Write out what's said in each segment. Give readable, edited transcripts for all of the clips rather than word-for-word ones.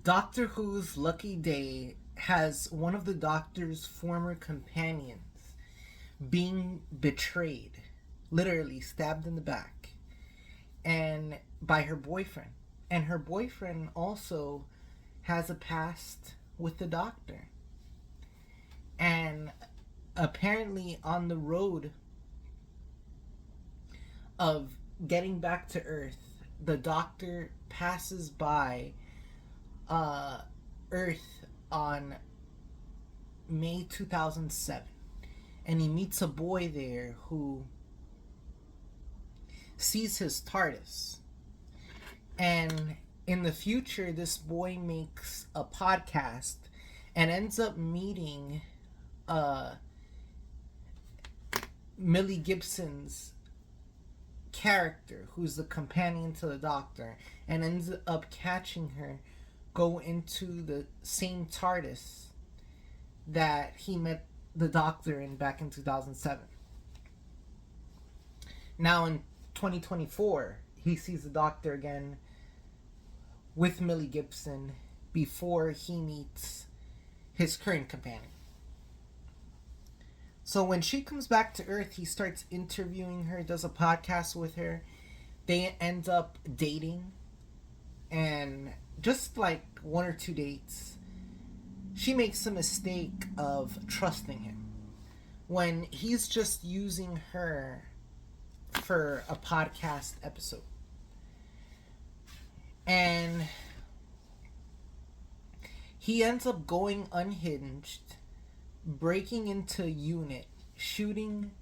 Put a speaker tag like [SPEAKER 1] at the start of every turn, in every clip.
[SPEAKER 1] Doctor Who's Lucky Day has one of the Doctor's former companions being betrayed, literally stabbed in the back, and by her boyfriend. And her boyfriend also has a past with the Doctor. And apparently, on the road of getting back to Earth, the Doctor passes by uh, Earth on May 2007. And he meets a boy there who sees his TARDIS. And in the future, this boy makes a podcast and ends up meeting Millie Gibson's character, who's the companion to the Doctor, and ends up catching her go into the same TARDIS that he met the Doctor in back in 2007. Now in 2024, he sees the Doctor again with Millie Gibson before he meets his current companion. So when she comes back to Earth, he starts interviewing her, does a podcast with her. They end up dating, and just like one or two dates, she makes a mistake of trusting him when he's just using her for a podcast episode. And he ends up going unhinged, breaking into unit, shooting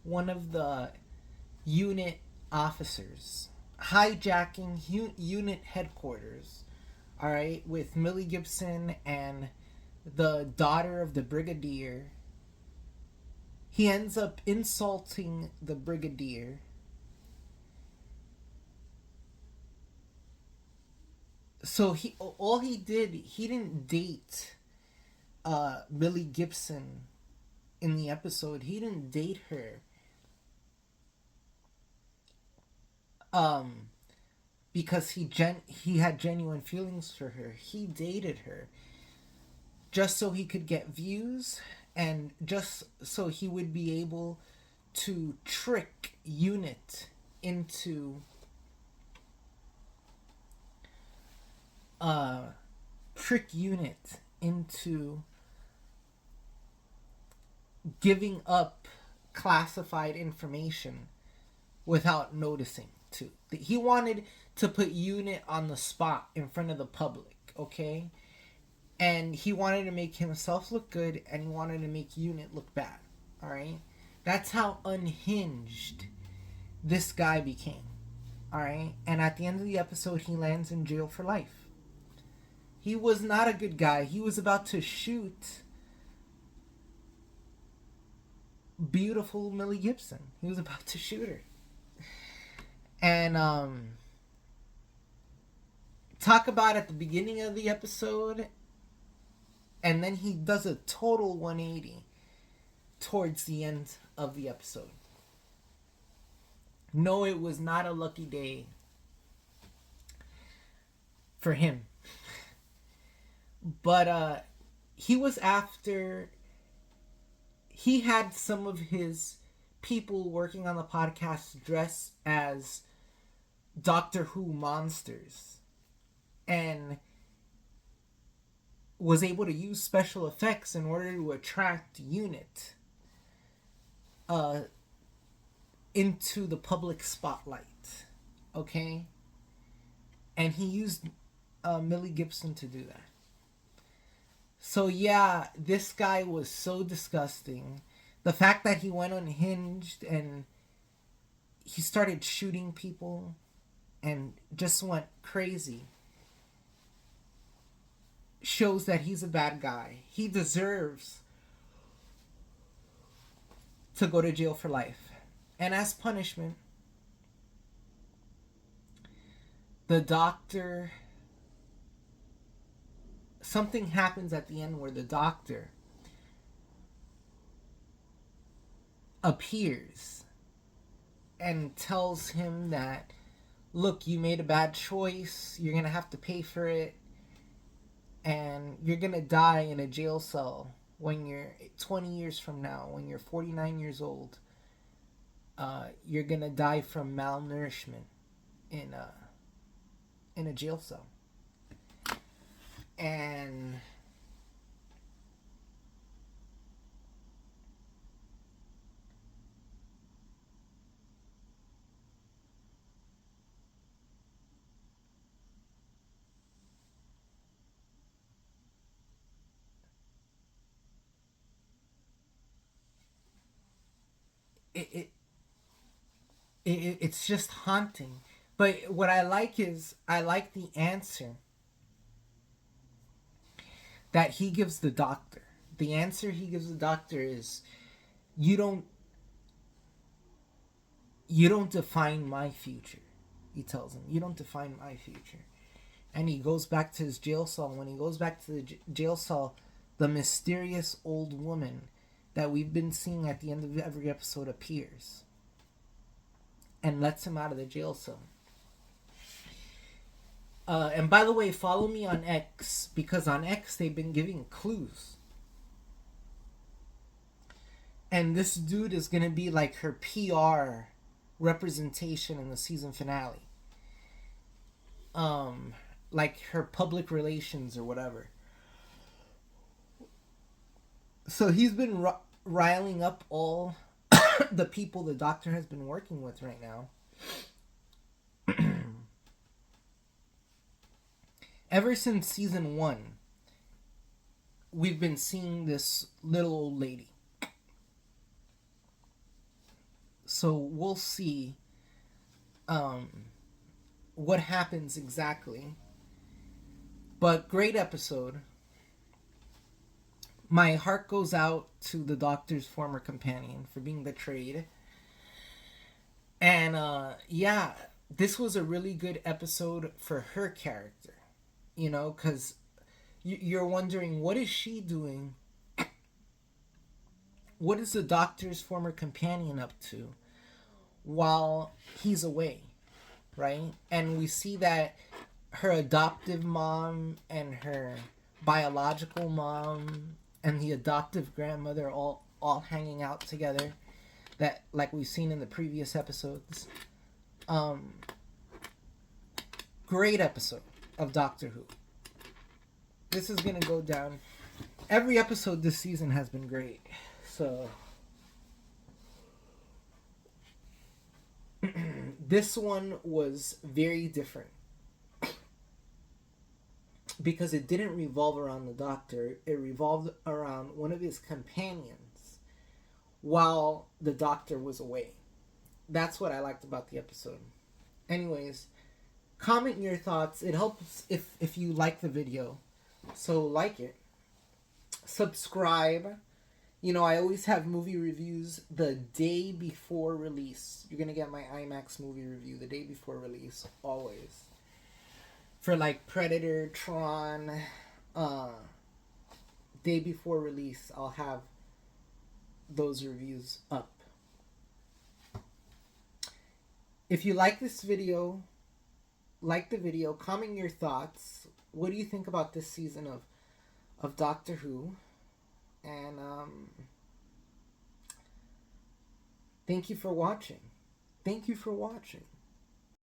[SPEAKER 1] one of the unit officers, hijacking unit headquarters, all right, with Millie Gibson and the daughter of the brigadier. He ends up insulting the brigadier. So he didn't date Millie Gibson in the episode. He didn't date her because he had genuine feelings for her. He dated her just so he could get views and just so he would be able to trick Unit into giving up classified information without noticing too. He wanted to put Unit on the spot in front of the public, okay? And he wanted to make himself look good, and he wanted to make Unit look bad, alright? That's how unhinged this guy became, alright? And at the end of the episode, he lands in jail for life. He was not a good guy. He was about to shoot beautiful Millie Gibson. He was about to shoot her. And talk about at the beginning of the episode, and then he does a total 180 towards the end of the episode. No, it was not a lucky day for him. But he had some of his people working on the podcast dress as Doctor Who monsters, and was able to use special effects in order to attract Unit into the public spotlight, okay? And he used Millie Gibson to do that. So yeah, this guy was so disgusting. The fact that he went unhinged and he started shooting people and just went crazy shows that he's a bad guy. He deserves to go to jail for life. And as punishment, the Doctor... something happens at the end where the Doctor appears and tells him that, look, you made a bad choice, you're gonna have to pay for it, and you're gonna die in a jail cell when you're 20 years from now, when you're 49 years old. You're gonna die from malnourishment in a jail cell, and it, it it's just haunting. But what I like is I like the answer that he gives the doctor. The answer he gives the doctor is, you don't you don't define my future. He tells him, you don't define my future. And he goes back to his jail cell. When he goes back to the jail cell, the mysterious old woman that we've been seeing at the end of every episode appears and lets him out of the jail cell. And by the way, follow me on X, because on X they've been giving clues. And this dude is going to be like her PR representation in the season finale. Like her public relations or whatever. So he's been riling up all the people the doctor has been working with right now. Ever since season 1, we've been seeing this little old lady. So we'll see what happens exactly. But great episode. My heart goes out to the doctor's former companion for being betrayed. And yeah, this was a really good episode for her character. You know, because you're wondering, what is she doing? What is the doctor's former companion up to while he's away, right? And we see that her adoptive mom and her biological mom and the adoptive grandmother all hanging out together, that like we've seen in the previous episodes. Great episode of Doctor Who. This is gonna go down. Every episode this season has been great. So this one was very different because it didn't revolve around the doctor. It revolved around one of his companions while the doctor was away. That's what I liked about the episode. Anyways, comment your thoughts. It helps if you like the video. So like it. Subscribe. You know, I always have movie reviews the day before release. You're going to get my IMAX movie review the day before release, always. For like Predator, Tron, day before release, I'll have those reviews up. If you like this video, like the video, comment your thoughts. What do you think about this season of Doctor Who? And thank you for watching. Thank you for watching.